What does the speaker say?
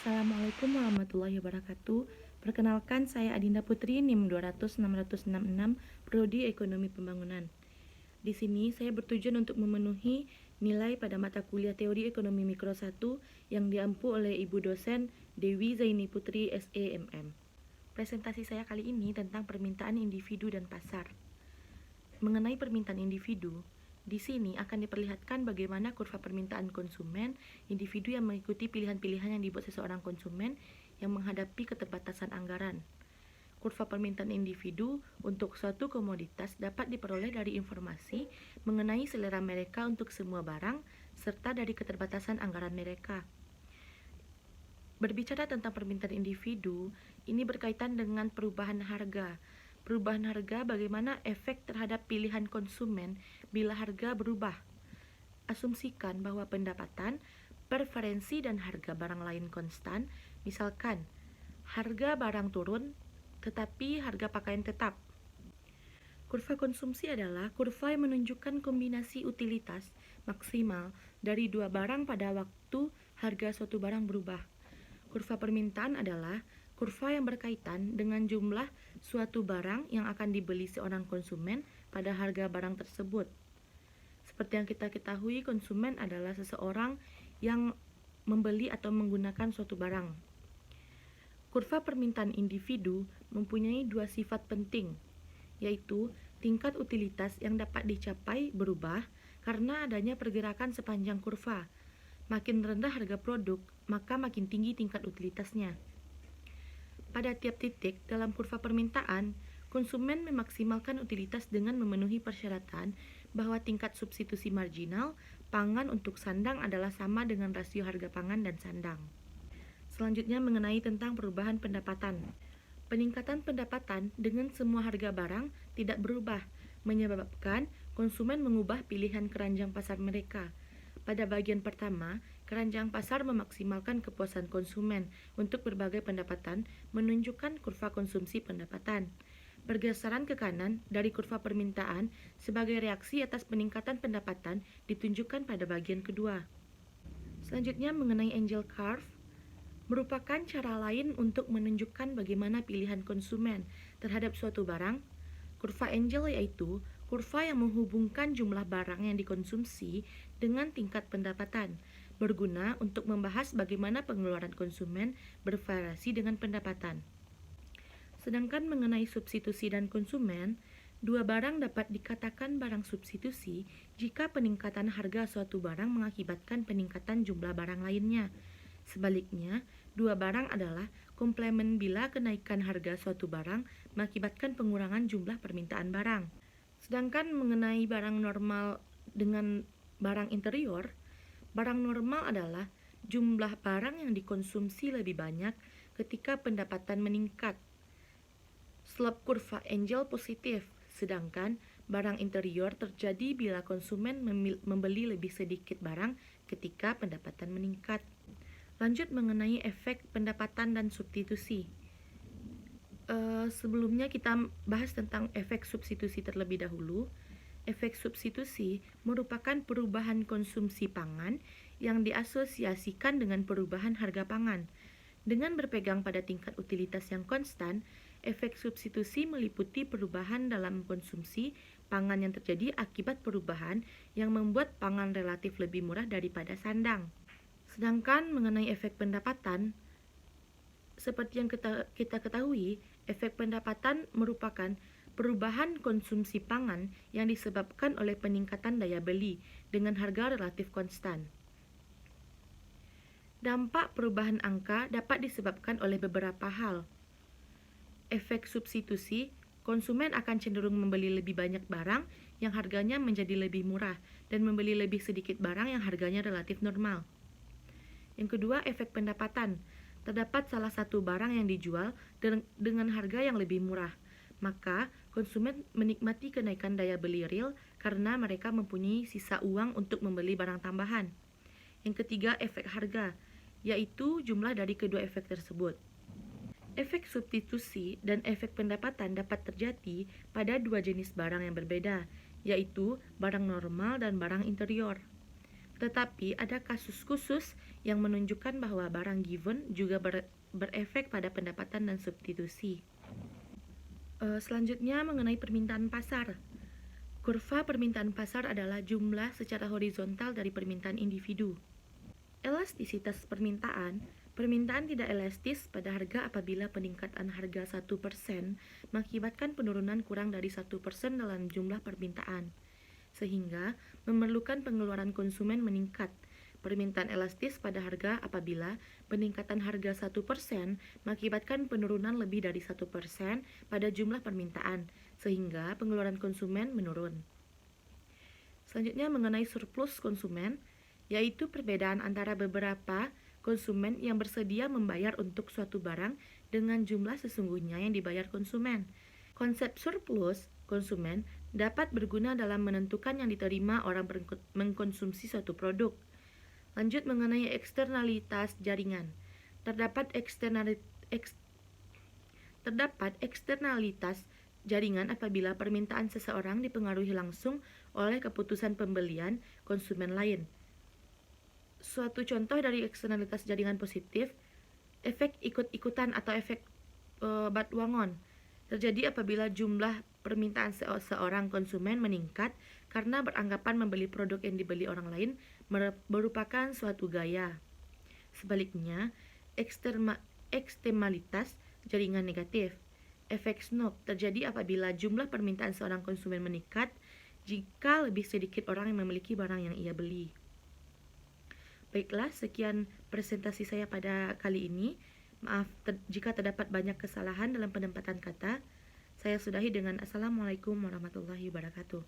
Assalamualaikum warahmatullahi wabarakatuh. Perkenalkan, saya Adinda Putri, NIM 2006666, Prodi Ekonomi Pembangunan. Di sini saya bertujuan untuk memenuhi nilai pada mata kuliah Teori Ekonomi Mikro 1 yang diampu oleh Ibu dosen Dewi Zaini Putri SEMM. Presentasi saya kali ini tentang permintaan individu dan pasar. Mengenai permintaan individu, di sini akan diperlihatkan bagaimana kurva permintaan konsumen, individu yang mengikuti pilihan-pilihan yang dibuat seseorang konsumen yang menghadapi keterbatasan anggaran. Kurva permintaan individu untuk suatu komoditas dapat diperoleh dari informasi mengenai selera mereka untuk semua barang, serta dari keterbatasan anggaran mereka. Berbicara tentang permintaan individu, ini berkaitan dengan perubahan harga. Perubahan harga bagaimana efek terhadap pilihan konsumen bila harga berubah. Asumsikan bahwa pendapatan, preferensi dan harga barang lain konstan, misalkan harga barang turun tetapi harga pakaian tetap. Kurva konsumsi adalah kurva yang menunjukkan kombinasi utilitas maksimal dari dua barang pada waktu harga suatu barang berubah. Kurva permintaan adalah kurva yang berkaitan dengan jumlah suatu barang yang akan dibeli seorang konsumen pada harga barang tersebut. Seperti yang kita ketahui, konsumen adalah seseorang yang membeli atau menggunakan suatu barang. Kurva permintaan individu mempunyai dua sifat penting, yaitu tingkat utilitas yang dapat dicapai berubah karena adanya pergerakan sepanjang kurva. Makin rendah harga produk, maka makin tinggi tingkat utilitasnya. Pada tiap titik dalam kurva permintaan, konsumen memaksimalkan utilitas dengan memenuhi persyaratan bahwa tingkat substitusi marginal pangan untuk sandang adalah sama dengan rasio harga pangan dan sandang. Selanjutnya mengenai tentang perubahan pendapatan. Peningkatan pendapatan dengan semua harga barang tidak berubah, menyebabkan konsumen mengubah pilihan keranjang pasar mereka. Pada bagian pertama, keranjang pasar memaksimalkan kepuasan konsumen untuk berbagai pendapatan, menunjukkan kurva konsumsi pendapatan. Pergeseran ke kanan dari kurva permintaan sebagai reaksi atas peningkatan pendapatan ditunjukkan pada bagian kedua. Selanjutnya mengenai angel curve, merupakan cara lain untuk menunjukkan bagaimana pilihan konsumen terhadap suatu barang. Kurva angel yaitu kurva yang menghubungkan jumlah barang yang dikonsumsi dengan tingkat pendapatan, berguna untuk membahas bagaimana pengeluaran konsumen bervariasi dengan pendapatan. Sedangkan mengenai substitusi dan konsumen, dua barang dapat dikatakan barang substitusi jika peningkatan harga suatu barang mengakibatkan peningkatan jumlah barang lainnya. Sebaliknya, dua barang adalah komplement bila kenaikan harga suatu barang mengakibatkan pengurangan jumlah permintaan barang. Sedangkan mengenai barang normal dengan barang interior, barang normal adalah jumlah barang yang dikonsumsi lebih banyak ketika pendapatan meningkat. Slope kurva angel positif, sedangkan barang interior terjadi bila konsumen membeli lebih sedikit barang ketika pendapatan meningkat. Lanjut mengenai efek pendapatan dan substitusi. Sebelumnya kita bahas tentang efek substitusi terlebih dahulu. Efek substitusi merupakan perubahan konsumsi pangan yang diasosiasikan dengan perubahan harga pangan. Dengan berpegang pada tingkat utilitas yang konstan, efek substitusi meliputi perubahan dalam konsumsi pangan yang terjadi akibat perubahan yang membuat pangan relatif lebih murah daripada sandang. Sedangkan mengenai efek pendapatan, seperti yang kita ketahui, efek pendapatan merupakan perubahan konsumsi pangan yang disebabkan oleh peningkatan daya beli dengan harga relatif konstan. Dampak perubahan angka dapat disebabkan oleh beberapa hal. Efek substitusi, konsumen akan cenderung membeli lebih banyak barang yang harganya menjadi lebih murah dan membeli lebih sedikit barang yang harganya relatif normal. Yang kedua, efek pendapatan. Terdapat salah satu barang yang dijual dengan harga yang lebih murah, maka konsumen menikmati kenaikan daya beli real karena mereka mempunyai sisa uang untuk membeli barang tambahan. Yang ketiga, efek harga, yaitu jumlah dari kedua efek tersebut. Efek substitusi dan efek pendapatan dapat terjadi pada dua jenis barang yang berbeda, yaitu barang normal dan barang interior. Tetapi ada kasus khusus yang menunjukkan bahwa barang given juga berefek pada pendapatan dan substitusi. Selanjutnya mengenai permintaan pasar. Kurva permintaan pasar adalah jumlah secara horizontal dari permintaan individu. Elastisitas permintaan. Permintaan tidak elastis pada harga apabila peningkatan harga 1% mengakibatkan penurunan kurang dari 1% dalam jumlah permintaan, sehingga memerlukan pengeluaran konsumen meningkat. Permintaan elastis pada harga apabila peningkatan harga 1% mengakibatkan penurunan lebih dari 1% pada jumlah permintaan, sehingga pengeluaran konsumen menurun. Selanjutnya mengenai surplus konsumen, yaitu perbedaan antara beberapa konsumen yang bersedia membayar untuk suatu barang dengan jumlah sesungguhnya yang dibayar konsumen. Konsep surplus konsumen dapat berguna dalam menentukan yang diterima orang mengkonsumsi suatu produk. Lanjut mengenai eksternalitas jaringan. Terdapat eksternalitas jaringan apabila permintaan seseorang dipengaruhi langsung oleh keputusan pembelian konsumen lain. Suatu contoh dari eksternalitas jaringan positif, efek ikut-ikutan atau efek Batwangon terjadi apabila jumlah permintaan seorang konsumen meningkat karena beranggapan membeli produk yang dibeli orang lain merupakan suatu gaya. Sebaliknya, eksternalitas jaringan negatif, efek Snoop, terjadi apabila jumlah permintaan seorang konsumen meningkat jika lebih sedikit orang yang memiliki barang yang ia beli. Baiklah, sekian presentasi saya pada kali ini. Maaf jika terdapat banyak kesalahan dalam penempatan kata. Saya sudahi dengan Assalamualaikum warahmatullahi wabarakatuh.